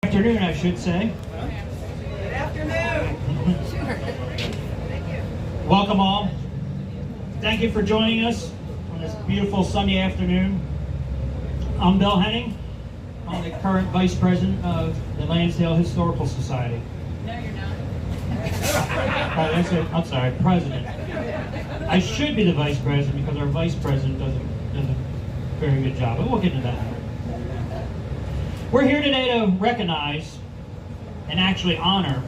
Afternoon, I should say. Good afternoon. Welcome all. Thank you for joining us on this beautiful Sunday afternoon. I'm Bill Henning. I'm the current Vice President of the Lansdale Historical Society. No, you're not. That's it. I'm sorry, President. I should be the Vice President because our Vice President does a very good job, but we'll get into that. We're here today to recognize and actually honor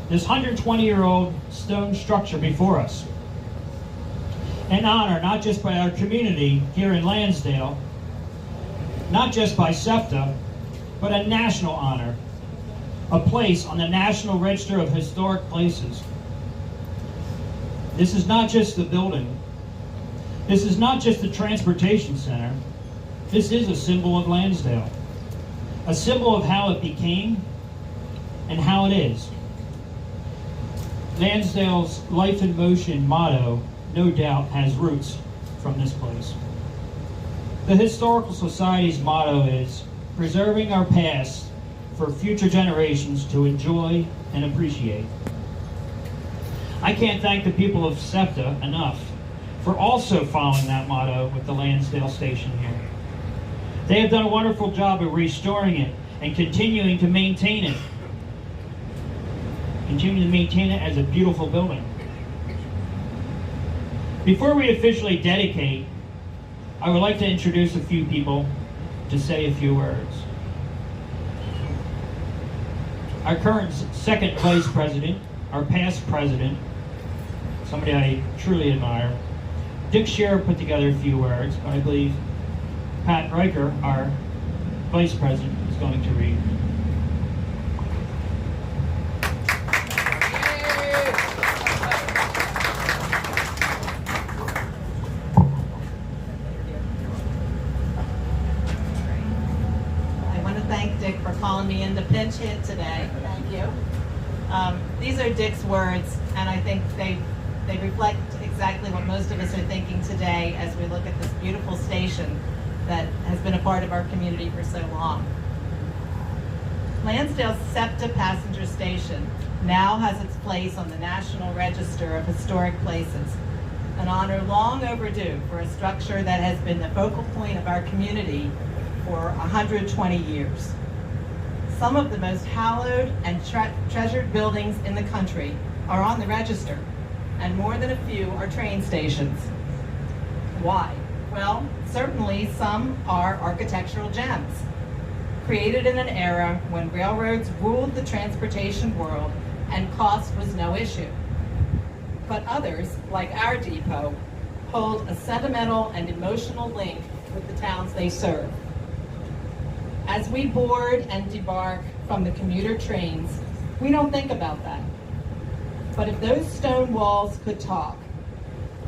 this 120-year-old stone structure before us. An honor not just by our community here in Lansdale, not just by SEPTA, but a national honor, a place on the National Register of Historic Places. This is not just the building. This is not just the transportation center. This is a symbol of Lansdale, a symbol of how it became and how it is. Lansdale's Life in Motion motto, no doubt, has roots from this place. The Historical Society's motto is preserving our past for future generations to enjoy and appreciate. I can't thank the people of SEPTA enough for also following that motto with the Lansdale station here. They have done a wonderful job of restoring it and continuing to maintain it. Continue to maintain it as a beautiful building. Before we officially dedicate, I would like to introduce a few people to say a few words. Our current second vice president, our past president, somebody I truly admire, Dick Scherer put together a few words, but I believe Pat Riker, our vice president, is going to read. I want to thank Dick for calling me in to pinch hit today. Thank you. These are Dick's words, and I think they reflect exactly what most of us are thinking today as we look at this beautiful station that has been a part of our community for so long. Lansdale's SEPTA passenger station now has its place on the National Register of Historic Places, an honor long overdue for a structure that has been the focal point of our community for 120 years. Some of the most hallowed and treasured buildings in the country are on the register, and more than a few are train stations. Why? Well, certainly some are architectural gems, created in an era when railroads ruled the transportation world and cost was no issue. But others, like our depot, hold a sentimental and emotional link with the towns they serve. As we board and debark from the commuter trains, we don't think about that. But if those stone walls could talk,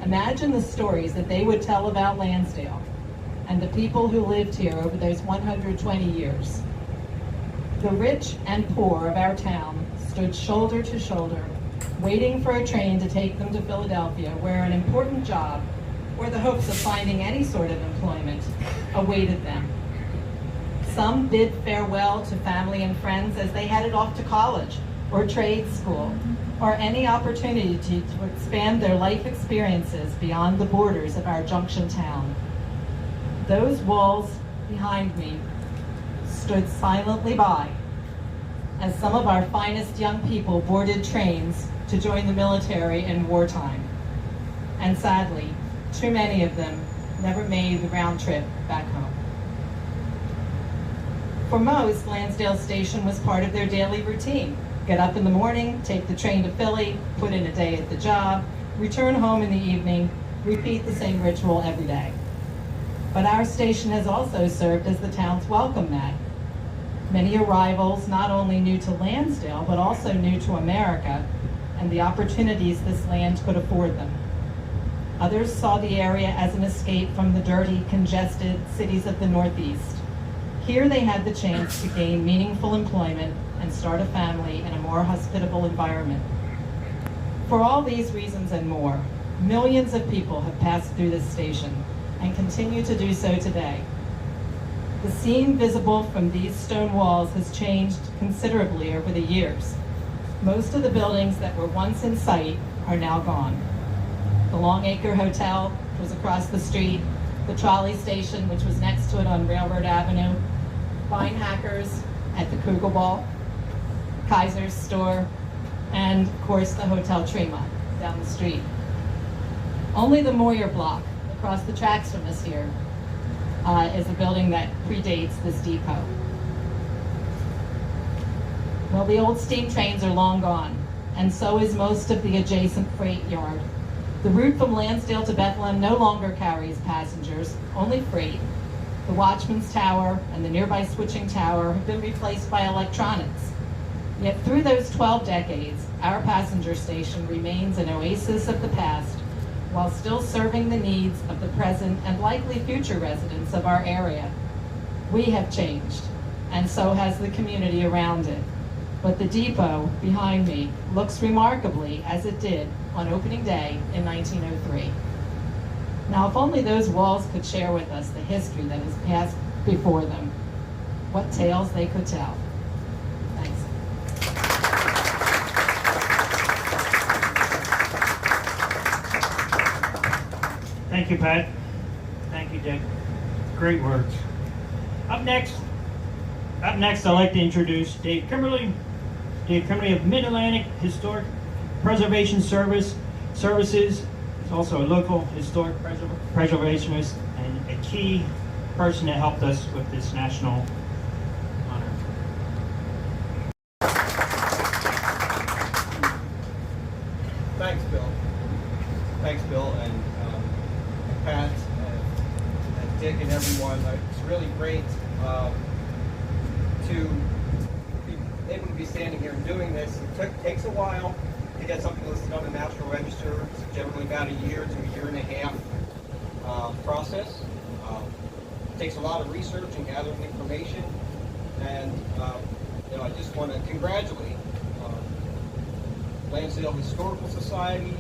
imagine the stories that they would tell about Lansdale and the people who lived here over those 120 years. The rich and poor of our town stood shoulder to shoulder, waiting for a train to take them to Philadelphia, where an important job, or the hopes of finding any sort of employment, awaited them. Some bid farewell to family and friends as they headed off to college or trade school, or any opportunity to expand their life experiences beyond the borders of our junction town. Those walls behind me stood silently by as some of our finest young people boarded trains to join the military in wartime. And sadly, too many of them never made the round trip back home. For most, Lansdale Station was part of their daily routine. Get up in the morning, take the train to Philly, put in a day at the job, return home in the evening, repeat the same ritual every day. But our station has also served as the town's welcome mat. Many arrivals, not only new to Lansdale, but also new to America, and the opportunities this land could afford them. Others saw the area as an escape from the dirty, congested cities of the Northeast. Here they had the chance to gain meaningful employment and start a family in a more hospitable environment. For all these reasons and more, millions of people have passed through this station, and continue to do so today. The scene visible from these stone walls has changed considerably over the years. Most of the buildings that were once in sight are now gone. The Longacre Hotel, which was across the street, the trolley station, which was next to it on Railroad Avenue, Vine Hackers at the Kugelball, Kaiser's store, and of course the Hotel Tremont down the street. Only the Moyer block across the tracks from us here is a building that predates this depot. Well, the old steam trains are long gone, and so is most of the adjacent freight yard. The route from Lansdale to Bethlehem no longer carries passengers, only freight. The Watchman's Tower and the nearby switching tower have been replaced by electronics. Yet through those 12 decades, our passenger station remains an oasis of the past, while still serving the needs of the present and likely future residents of our area. We have changed, and so has the community around it. But the depot behind me looks remarkably as it did on opening day in 1903. Now, if only those walls could share with us the history that has passed before them, what tales they could tell. Thanks. Thank you, Pat. Thank you, Dick. Great words. Up next, I'd like to introduce Dave Kimberly. Dave Kimberly of Mid-Atlantic Historic Preservation Services. He's also a local historic preservationist and a key person that helped us with this national honor. Thanks, Bill. Thanks, Bill, and Pat, and Dick, and everyone. It's really great to be able to be standing here and doing this. It takes a while to get something listed on the National Register. It's generally about a year to a year and a half process. It takes a lot of research and gathering information, and I just want to congratulate Lansdale Historical Society,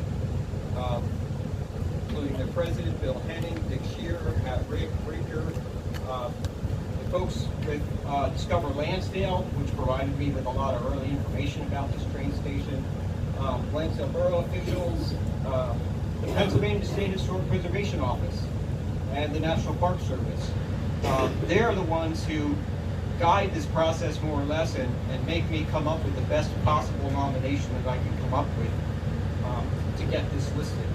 including their president, Bill Henning, Dick Shearer, Pat Ricker, the folks with Discover Lansdale, which provided me with a lot of early information about this train station, Lansdale Borough officials, the Pennsylvania State Historic Preservation Office, and the National Park Service. They're the ones who guide this process more or less and make me come up with the best possible nomination that I can come up with to get this listed.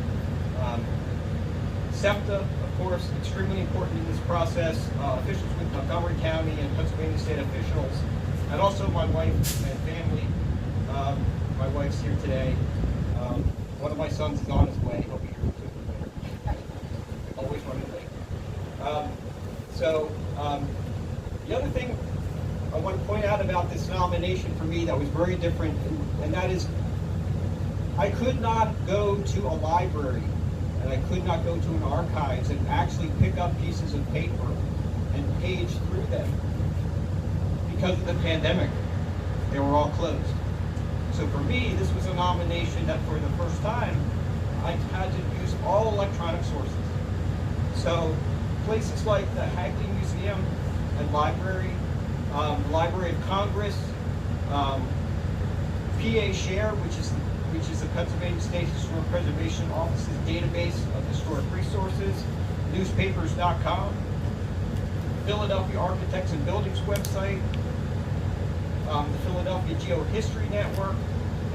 SEPTA, of course, extremely important in this process. Officials with Montgomery County and Pennsylvania State officials, and also my wife and family. My wife's here today. One of my sons is on his way. He'll be here later. Always running late. The other thing I want to point out about this nomination for me that was very different, and that is I could not go to a library and I could not go to an archives and actually pick up pieces of paper and page through them because of the pandemic. They were all closed. So for me, this was a nomination that for the first time, I had to use all electronic sources. So places like the Hagley Museum and Library, Library of Congress, PA Share, which is the Pennsylvania State Historic Preservation Office's database of historic resources, newspapers.com, Philadelphia Architects and Buildings website, the Philadelphia Geohistory Network,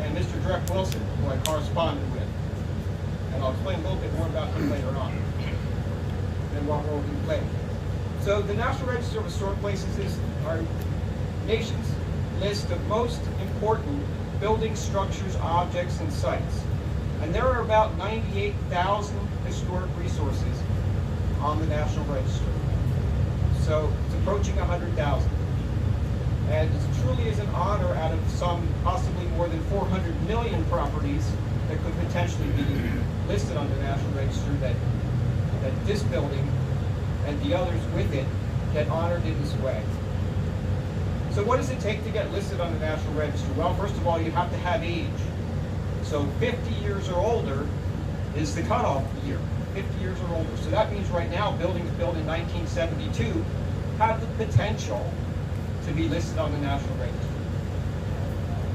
and Mr. Drek Wilson, who I corresponded with. And I'll explain a little bit more about him later on, and what role he played. So the National Register of Historic Places is our nation's list of most important buildings, structures, objects, and sites. And there are about 98,000 historic resources on the National Register. So it's approaching 100,000. And it truly is an honor out of some possibly more than 400 million properties that could potentially be listed on the National Register that this building and the others with it get honored in this way. So what does it take to get listed on the National Register? Well, first of all, you have to have age. So 50 years or older is the cutoff year. 50 years or older. So that means right now, buildings built in 1972 have the potential to be listed on the National Register.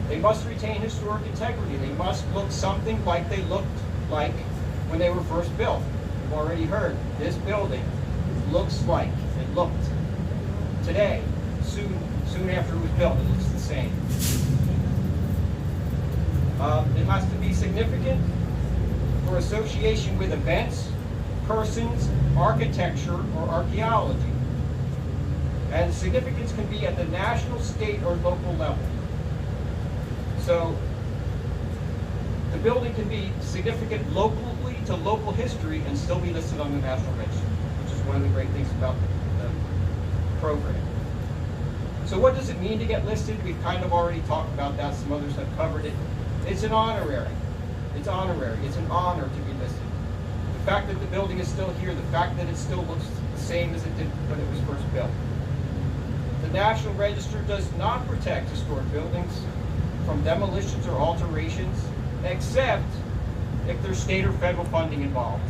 They must retain historic integrity. They must look something like they looked like when they were first built. You've already heard, this building looks like it looked today, soon after it was built. It looks the same. It has to be significant for association with events, persons, architecture, or archaeology. And significance can be at the national, state, or local level. So the building can be significant locally to local history and still be listed on the National Register, which is one of the great things about the program. So what does it mean to get listed? We've kind of already talked about that. Some others have covered it. It's an honorary. It's honorary. It's an honor to be listed. The fact that the building is still here, the fact that it still looks the same as it did when it was first built. The National Register does not protect historic buildings from demolitions or alterations, except if there's state or federal funding involved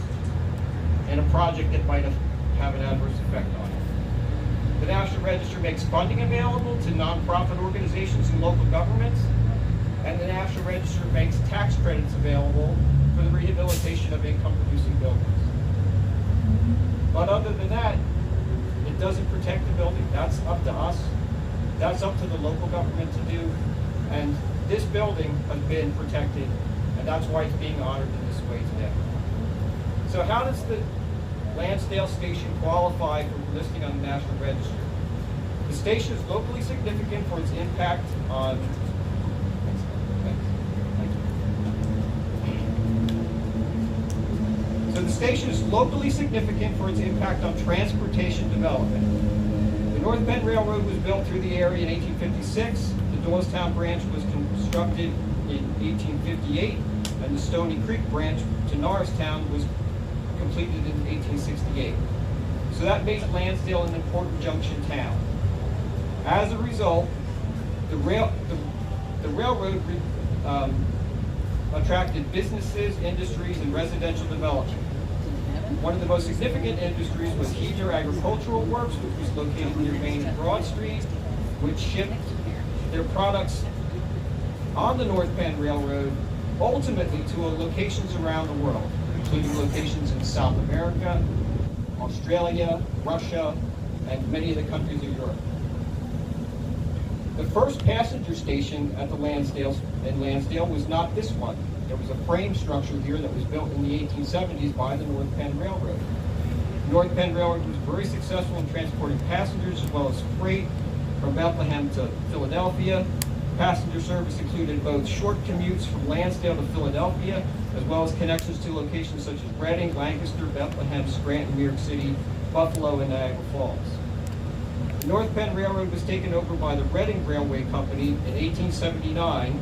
in a project that might have an adverse effect on it. The National Register makes funding available to nonprofit organizations and local governments, and the National Register makes tax credits available for the rehabilitation of income-producing buildings. But other than that, it doesn't protect the building. That's up to us. That's up to the local government to do. And this building has been protected, and that's why it's being honored in this way today. So how does the Lansdale station qualify for listing on the National Register? The station is locally significant for its impact on So the station is locally significant for its impact on transportation development. The North Penn Railroad was built through the area in 1856. The Doylestown branch was constructed in 1858, and the Stony Creek branch to Norristown was completed in 1868. So that made Lansdale an important junction town. As a result, the railroad attracted businesses, industries, and residential development. One of the most significant industries was Heater Agricultural Works, which was located near Main and Broad Street, which shipped their products on the North Penn Railroad ultimately to locations around the world, including locations in South America, Australia, Russia, and many of the countries of Europe. The first passenger station at the Lansdale was not this one. There was a frame structure here that was built in the 1870s by the North Penn Railroad. The North Penn Railroad was very successful in transporting passengers as well as freight from Bethlehem to Philadelphia. Passenger service included both short commutes from Lansdale to Philadelphia, as well as connections to locations such as Reading, Lancaster, Bethlehem, Scranton, New York City, Buffalo, and Niagara Falls. The North Penn Railroad was taken over by the Reading Railway Company in 1879,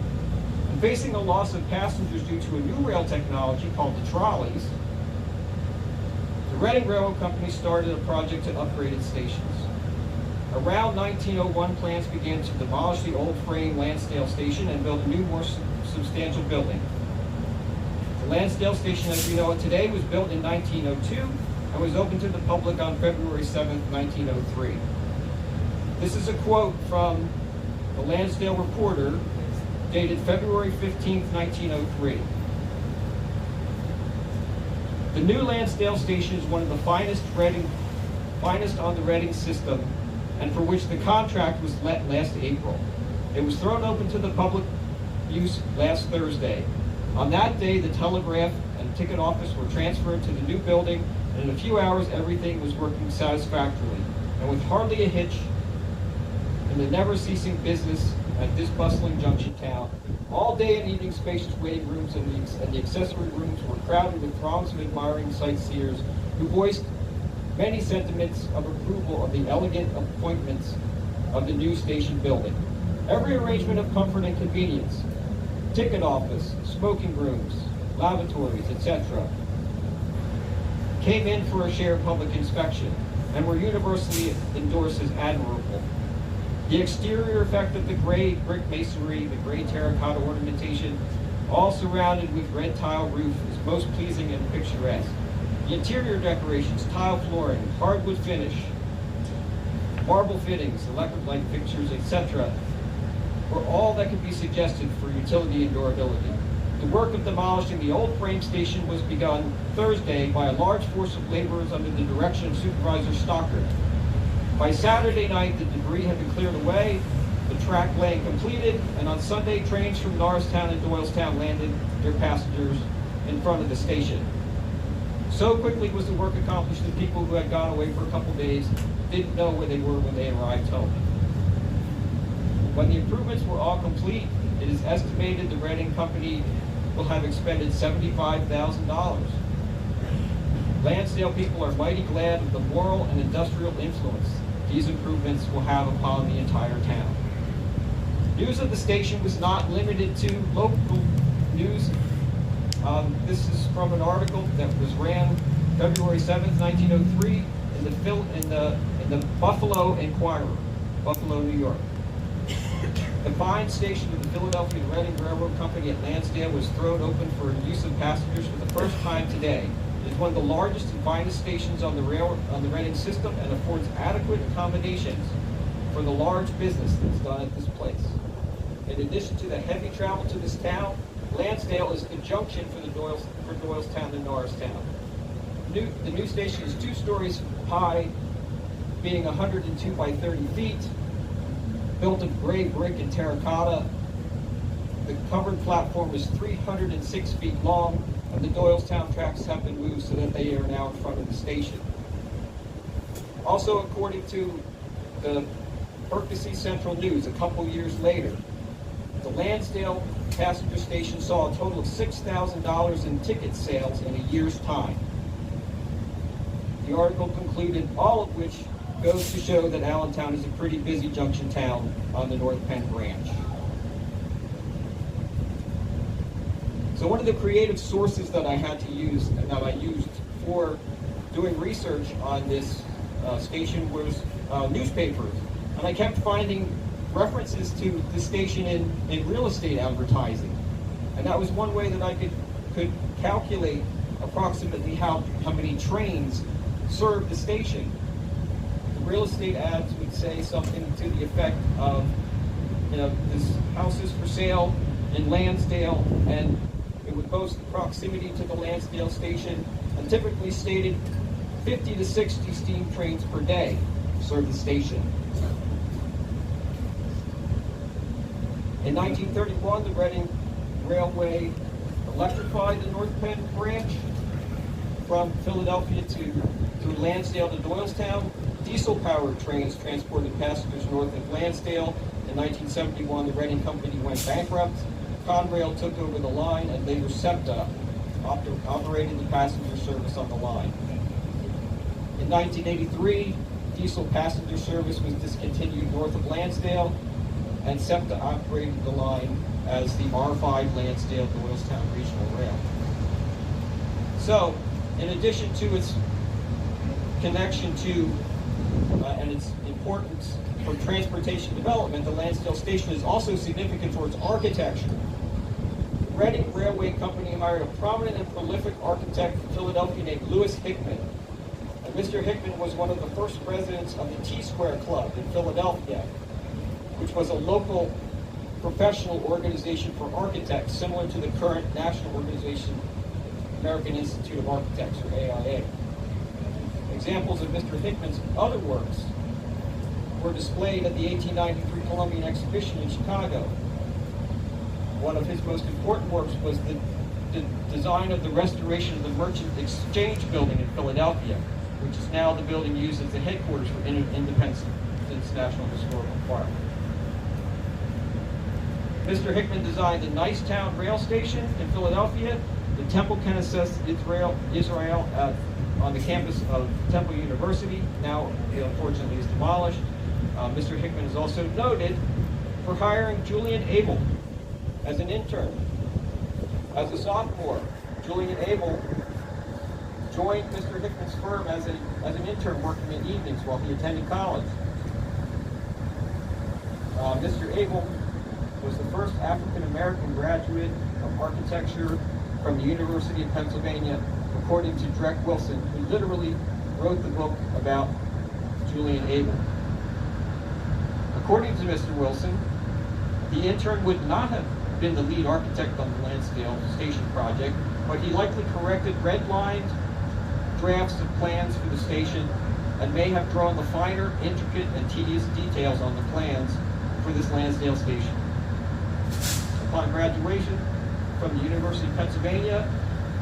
and facing a loss of passengers due to a new rail technology called the trolleys, the Reading Railroad Company started a project to upgrade its stations. Around 1901, plans began to demolish the old frame Lansdale station and build a new, more substantial building. The Lansdale station, as we know it today, was built in 1902 and was opened to the public on February 7, 1903. This is a quote from the Lansdale Reporter, dated February 15, 1903. The new Lansdale station is one of the finest on the Reading system, and for which the contract was let last April. It was thrown open to the public use last Thursday. On that day, the telegraph and ticket office were transferred to the new building, and in a few hours, everything was working satisfactorily. And with hardly a hitch in the never-ceasing business at this bustling junction town, all day and evening spacious waiting rooms and the accessory rooms were crowded with throngs of admiring sightseers who voiced many sentiments of approval of the elegant appointments of the new station building. Every arrangement of comfort and convenience, ticket office, smoking rooms, lavatories, etc., came in for a share of public inspection and were universally endorsed as admirable. The exterior effect of the gray brick masonry, the gray terracotta ornamentation, all surrounded with red tile roof, is most pleasing and picturesque. The interior decorations, tile flooring, hardwood finish, marble fittings, electric light fixtures, etc., were all that could be suggested for utility and durability. The work of demolishing the old frame station was begun Thursday by a large force of laborers under the direction of Supervisor Stockard. By Saturday night, the debris had been cleared away, the track laying completed, and on Sunday, trains from Norristown and Doylestown landed their passengers in front of the station. So quickly was the work accomplished that people who had gone away for a couple days didn't know where they were when they arrived home. When the improvements were all complete, it is estimated the Reading Company will have expended $75,000. Lansdale people are mighty glad of the moral and industrial influence these improvements will have upon the entire town. News of the station was not limited to local news. This is from an article that was ran February 7th, 1903 in the Buffalo Inquirer, Buffalo, New York. The fine station of the Philadelphia and Reading Railroad Company at Lansdale was thrown open for use of passengers for the first time today. It is one of the largest and finest stations on the Reading system and affords adequate accommodations for the large business that's done at this place. In addition to the heavy travel to this town, Lansdale is the junction for Doylestown and Norristown. The new station is 2 stories high, being 102 by 30 feet, built of gray brick and terracotta. The covered platform is 306 feet long, and the Doylestown tracks have been moved so that they are now in front of the station. Also, according to the Berkshire Central News, a couple years later, the Lansdale passenger station saw a total of $6,000 in ticket sales in a year's time. The article concluded, all of which goes to show that Allentown is a pretty busy junction town on the North Penn branch. So one of the creative sources that I had to use, and that I used for doing research on this station was newspapers. And I kept finding references to the station in real estate advertising. And that was one way that I could calculate approximately how many trains serve the station. The real estate ads would say something to the effect of, this house is for sale in Lansdale, and it would boast the proximity to the Lansdale station, and typically stated 50 to 60 steam trains per day serve the station. In 1931, the Reading Railway electrified the North Penn branch from Philadelphia through Lansdale to Doylestown. Diesel-powered trains transported passengers north of Lansdale. In 1971, the Reading Company went bankrupt. Conrail took over the line, and later SEPTA operated the passenger service on the line. In 1983, diesel passenger service was discontinued north of Lansdale, and SEPTA operated the line as the R5 Lansdale-Doylestown Regional Rail. So, in addition to its connection to and its importance for transportation development, the Lansdale station is also significant for its architecture. The Reading Railway Company hired a prominent and prolific architect from Philadelphia named Lewis Hickman. And Mr. Hickman was one of the first presidents of the T-Square Club in Philadelphia, which was a local professional organization for architects, similar to the current national organization, American Institute of Architects, or AIA. Examples of Mr. Hickman's other works were displayed at the 1893 Columbian Exhibition in Chicago. One of his most important works was the design of the restoration of the Merchant Exchange Building in Philadelphia, which is now the building used as the headquarters for Independence National Historical Park. Mr. Hickman designed the Nicetown Rail Station in Philadelphia, the Temple, Knesset Israel on the campus of Temple University, now unfortunately is demolished. Mr. Hickman is also noted for hiring Julian Abel as an intern. As a sophomore, Julian Abel joined Mr. Hickman's firm as an intern working in evenings while he attended college. Mr. Abel was the first African-American graduate of architecture from the University of Pennsylvania according to Drek Wilson, who literally wrote the book about Julian Abel. According to Mr. Wilson, the intern would not have been the lead architect on the Lansdale station project, but he likely corrected red-lined drafts of plans for the station and may have drawn the finer, intricate, and tedious details on the plans for this Lansdale station. Upon graduation from the University of Pennsylvania,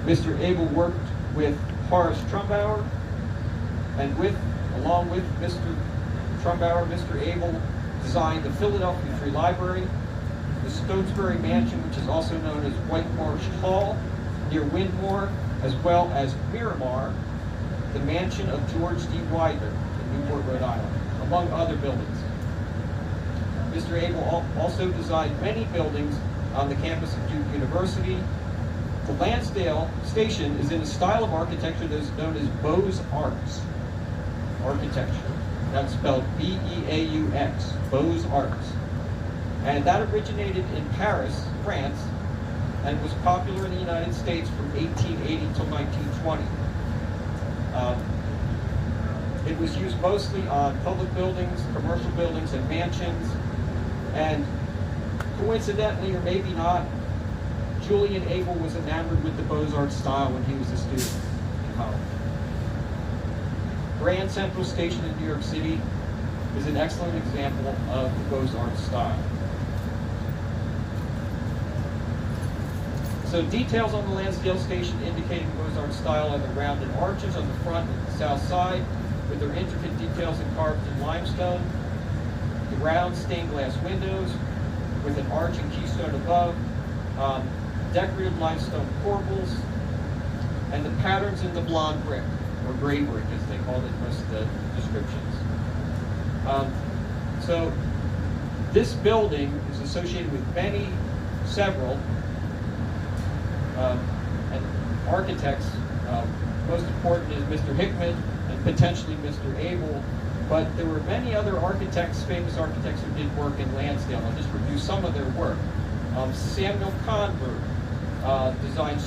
Mr. Abel worked with Horace Trumbauer, and along with Mr. Trumbauer, Mr. Abel designed the Philadelphia Free Library, the Stotesbury Mansion, which is also known as White Marsh Hall, near Windmore, as well as Miramar, the mansion of George D. Widener in Newport, Rhode Island, among other buildings. Mr. Abel also designed many buildings on the campus of Duke University. The Lansdale station is in a style of architecture that is known as Beaux-Arts architecture. That's spelled B-E-A-U-X, Beaux-Arts. And that originated in Paris, France, and was popular in the United States from 1880 till 1920. It was used mostly on public buildings, commercial buildings, and mansions. And coincidentally, or maybe not, Julian Abel was enamored with the Beaux-Arts style when he was a student in college. Grand Central Station in New York City is an excellent example of the Beaux-Arts style. So details on the Lansdale station indicating Beaux-Arts style are the rounded arches on the front and the south side, with their intricate details carved in limestone, the round stained glass windows with an arch and keystone above, decorative limestone corbels, and the patterns in the blonde brick, or gray brick as they call it in most of the descriptions. So this building is associated with several and architects. Most important is Mr. Hickman and potentially Mr. Abel, but there were many other architects, famous architects who did work in Lansdale. I'll just review some of their work. Samuel Conver designed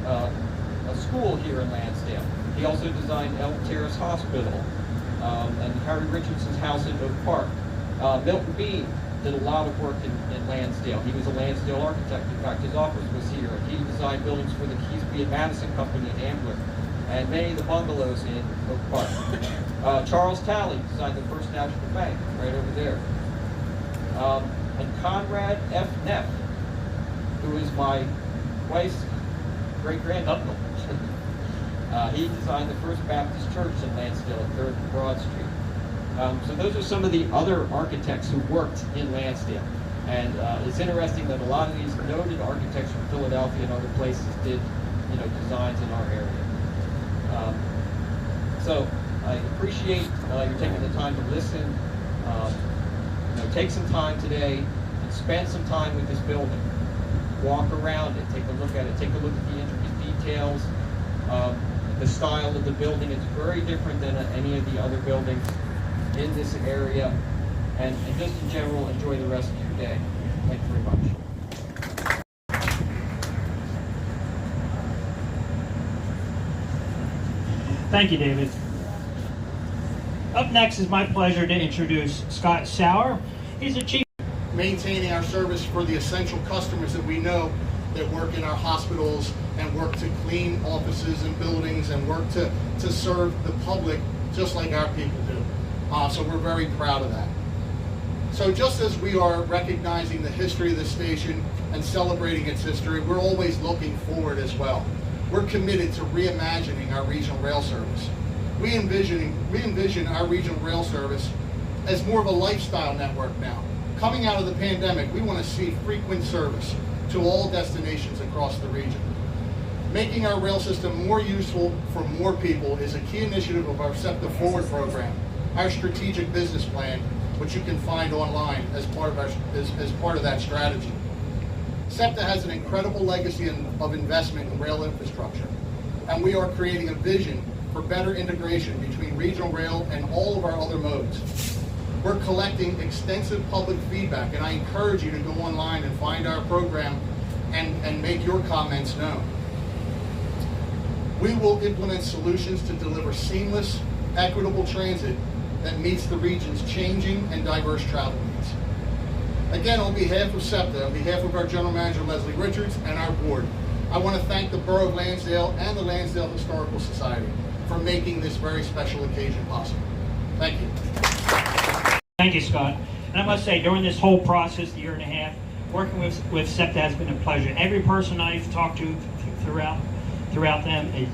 a school here in Lansdale. He also designed Elm Terrace Hospital and Harry Richardson's house in Oak Park. Milton Bean did a lot of work in Lansdale. He was a Lansdale architect. In fact, his office was here. He designed buildings for the Keesby and Madison Company in Ambler, and many of the bungalows in Oak Park. Charles Talley designed the First National Bank, right over there. And Conrad F. Neff, who is my wife's great-granduncle. He designed the First Baptist Church in Lansdale at 3rd and Broad Street. So those are some of the other architects who worked in Lansdale. And it's interesting that a lot of these noted architects from Philadelphia and other places did, designs in our area. So I appreciate you taking the time to listen. Take some time today and spend some time with this building. Walk around it, take a look at it, take a look at the intricate details, the style of the building. It's very different than any of the other buildings in this area, and just in general, enjoy the rest of your day. Thank you very much. Thank you, David. Up next is my pleasure to introduce Scott Sauer. He's the chief. Maintaining our service for the essential customers that we know that work in our hospitals and work to clean offices and buildings and work to serve the public just like our people do. So we're very proud of that. So just as we are recognizing the history of the station and celebrating its history, we're always looking forward as well. We're committed to reimagining our regional rail service. We envision our regional rail service as more of a lifestyle network now. Coming out of the pandemic, we want to see frequent service to all destinations across the region. Making our rail system more useful for more people is a key initiative of our SEPTA Forward program, our strategic business plan, which you can find online as part of that strategy. SEPTA has an incredible legacy of investment in rail infrastructure, and we are creating a vision for better integration between regional rail and all of our other modes. We're collecting extensive public feedback, and I encourage you to go online and find our program and make your comments known. We will implement solutions to deliver seamless, equitable transit that meets the region's changing and diverse travel needs. Again, on behalf of SEPTA, on behalf of our General Manager Leslie Richards and our board, I want to thank the Borough of Lansdale and the Lansdale Historical Society for making this very special occasion possible. Thank you. Thank you, Scott. And I must say, during this whole process, the year and a half, working with SEPTA has been a pleasure. Every person I've talked to throughout them, it's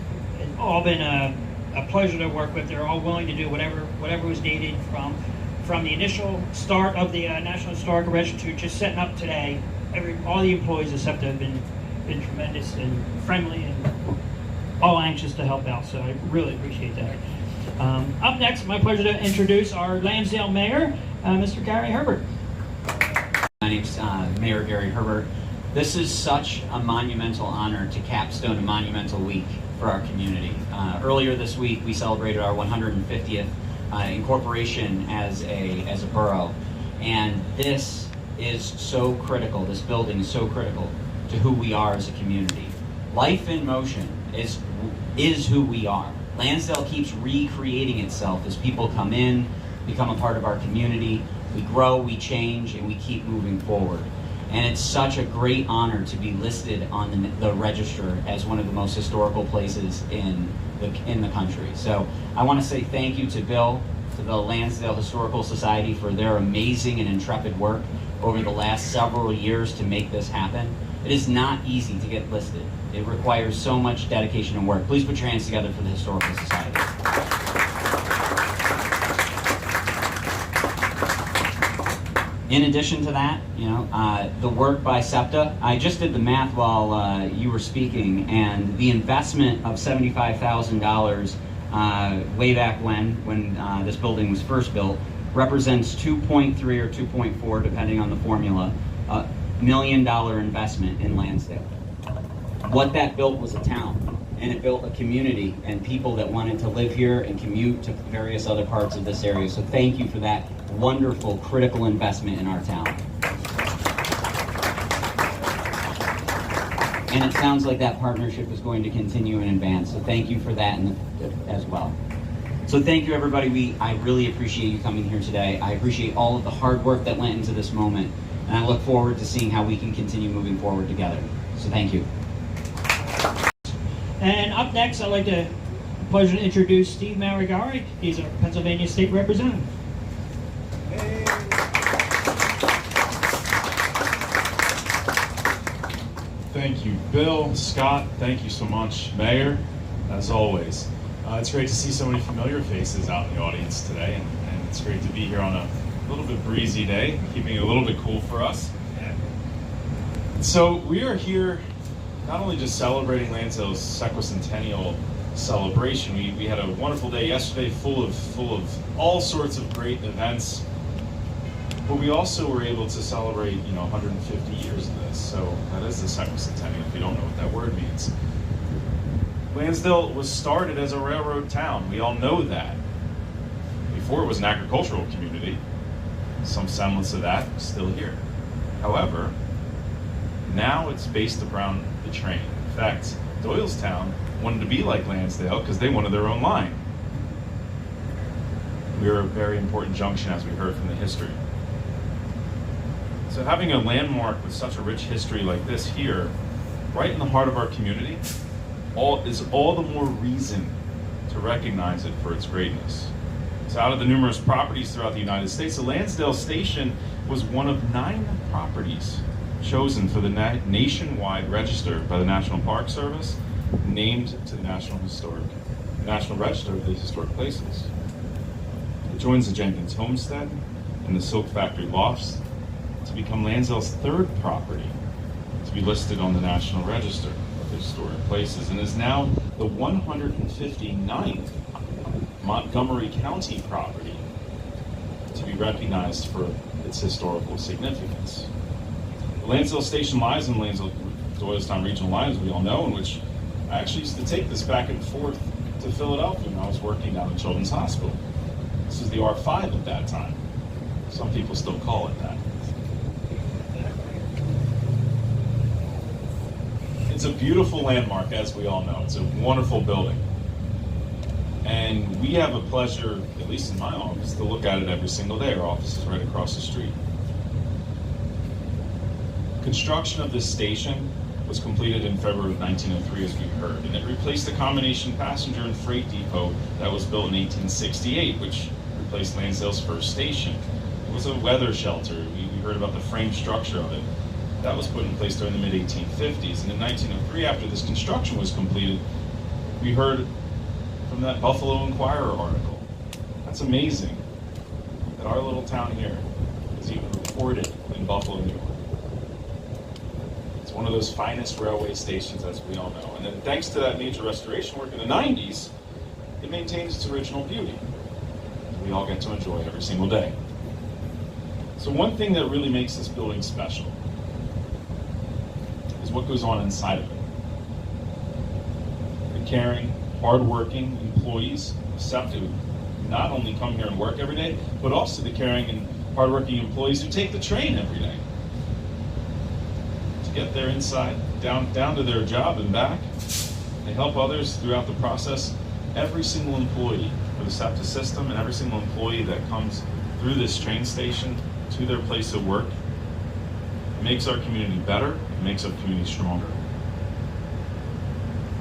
all been a pleasure to work with. They're all willing to do whatever was needed from the initial start of the National Historical Register to just setting up today. All the employees of SEPTA have been tremendous and friendly and all anxious to help out. So I really appreciate that. Up next, my pleasure to introduce our Lansdale Mayor, Mr. Gary Herbert. My name's Mayor Gary Herbert. This is such a monumental honor to capstone a monumental week for our community. Earlier this week, we celebrated our 150th incorporation as a borough, and this is so critical. This building is so critical to who we are as a community. Life in motion is who we are. Lansdale keeps recreating itself as people come in, become a part of our community. We grow, we change, and we keep moving forward. And it's such a great honor to be listed on the register as one of the most historical places in the country. So I want to say thank you to Bill, to the Lansdale Historical Society for their amazing and intrepid work over the last several years to make this happen. It is not easy to get listed. It requires so much dedication and work. Please put your hands together for the Historical Society. In addition to that, the work by SEPTA, I just did the math while you were speaking, and the investment of $75,000 way back when this building was first built represents 2.3 or 2.4, depending on the formula, $1 million investment in Lansdale. What that built was a town, and it built a community and people that wanted to live here and commute to various other parts of this area. So thank you for that wonderful, critical investment in our town. And it sounds like that partnership is going to continue and advance. So thank you for that as well. So thank you, everybody. I really appreciate you coming here today. I appreciate all of the hard work that went into this moment. And I look forward to seeing how we can continue moving forward together. So thank you. And up next, I'd like to pleasure to introduce Steve Marigari. He's our Pennsylvania State Representative. Thank you, Bill, Scott. Thank you so much, Mayor, as always. It's great to see so many familiar faces out in the audience today, and it's great to be here on a little bit breezy day, keeping it a little bit cool for us. So we are here not only just celebrating Lansdale's sesquicentennial celebration. We had a wonderful day yesterday, full of all sorts of great events. But we also were able to celebrate, 150 years of this. So that is the sesquicentennial, if you don't know what that word means. Lansdale was started as a railroad town. We all know that. Before it was an agricultural community. Some semblance of that still here. However, now it's based around the train. In fact, Doylestown wanted to be like Lansdale because they wanted their own line. We are a very important junction, as we heard from the history. So having a landmark with such a rich history like this here, right in the heart of our community, is all the more reason to recognize it for its greatness. So out of the numerous properties throughout the United States, the Lansdale Station was one of 9 properties chosen for the nationwide register by the National Park Service, named to the National Register of the Historic Places. It joins the Jenkins Homestead and the Silk Factory Lofts to become Lansdale's 3rd property to be listed on the National Register of Historic Places, and is now the 159th Montgomery County property to be recognized for its historical significance. The Lansdale Station lies in Lansdale-Doylestown Regional Line, as we all know, in which I actually used to take this back and forth to Philadelphia when I was working down at Children's Hospital. This was the R5 at that time. Some people still call it that. It's a beautiful landmark, as we all know. It's a wonderful building. And we have a pleasure, at least in my office, to look at it every single day. Our office is right across the street. Construction of this station was completed in February of 1903, as we heard, and it replaced the combination passenger and freight depot that was built in 1868, which replaced Lansdale's first station. It was a weather shelter. We heard about the frame structure of it. That was put in place during the mid-1850s, and in 1903, after this construction was completed, we heard from that Buffalo Inquirer article. That's amazing that our little town here is even reported in Buffalo, New York. It's one of those finest railway stations, as we all know. And then thanks to that major restoration work in the 90s, it maintains its original beauty. We all get to enjoy every single day. So one thing that really makes this building special is what goes on inside of it. The caring, hardworking employees of SEPTA who not only come here and work every day, but also the caring and hardworking employees who take the train every day to get there inside, down to their job and back. They help others throughout the process. Every single employee for the SEPTA system and every single employee that comes through this train station to their place of work makes our community better, makes our community stronger.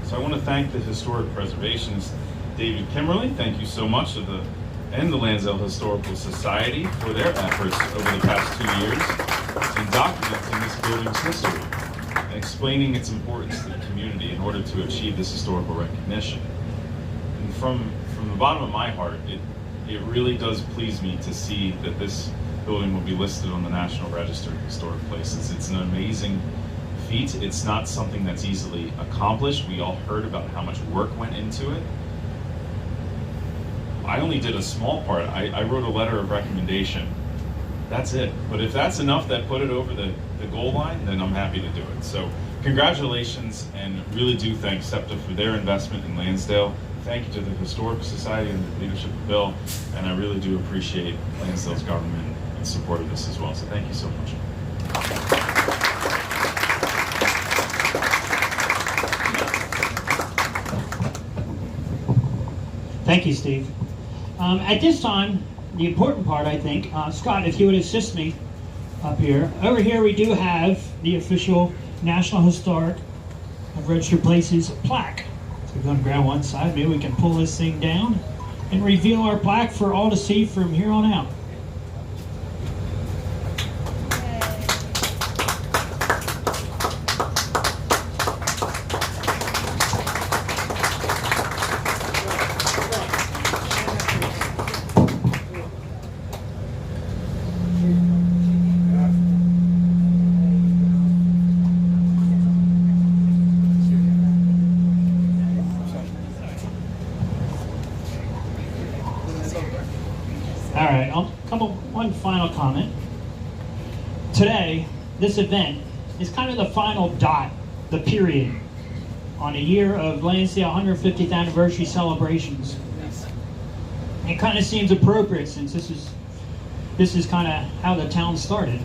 So I want to thank the Historic Preservationist, David Kimberly. Thank you so much and the Lansdale Historical Society for their efforts over the past 2 years in documenting this building's history and explaining its importance to the community in order to achieve this historical recognition. And from the bottom of my heart, it really does please me to see that this building will be listed on the National Register of Historic Places. It's an amazing feat. It's not something that's easily accomplished. We all heard about how much work went into it. I only did a small part. I wrote a letter of recommendation. That's it. But if that's enough that put it over the goal line, then I'm happy to do it. So congratulations, and really do thank SEPTA for their investment in Lansdale. Thank you to the Historical Society and the leadership of Bill, and I really do appreciate Lansdale's government in support of this as well. So thank you so much. Thank you, Steve. At this time, the important part, I think, Scott, if you would assist me up here. Over here we do have the official National Historic and Registered Places plaque. So we're going to grab one side. Maybe we can pull this thing down and reveal our plaque for all to see from here on out. All right, I'll come up with one final comment. Today, this event is kind of the final dot, the period, on a year of Lansdale 150th anniversary celebrations. It kind of seems appropriate since this is kind of how the town started.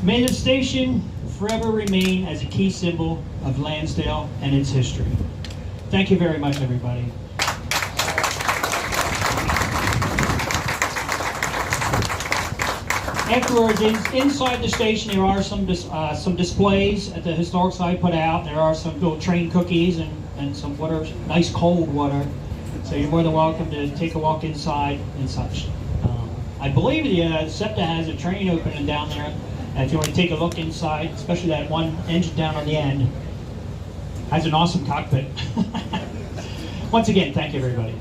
May the station forever remain as a key symbol of Lansdale and its history. Thank you very much, everybody. Afterwards, inside the station, there are some displays at the Historic Society put out. There are some little train cookies and some water, nice cold water. So you're more than welcome to take a walk inside and such. I believe the SEPTA has a train opening down there. If you want to take a look inside, especially that one engine down on the end, has an awesome cockpit. Once again, thank you, everybody.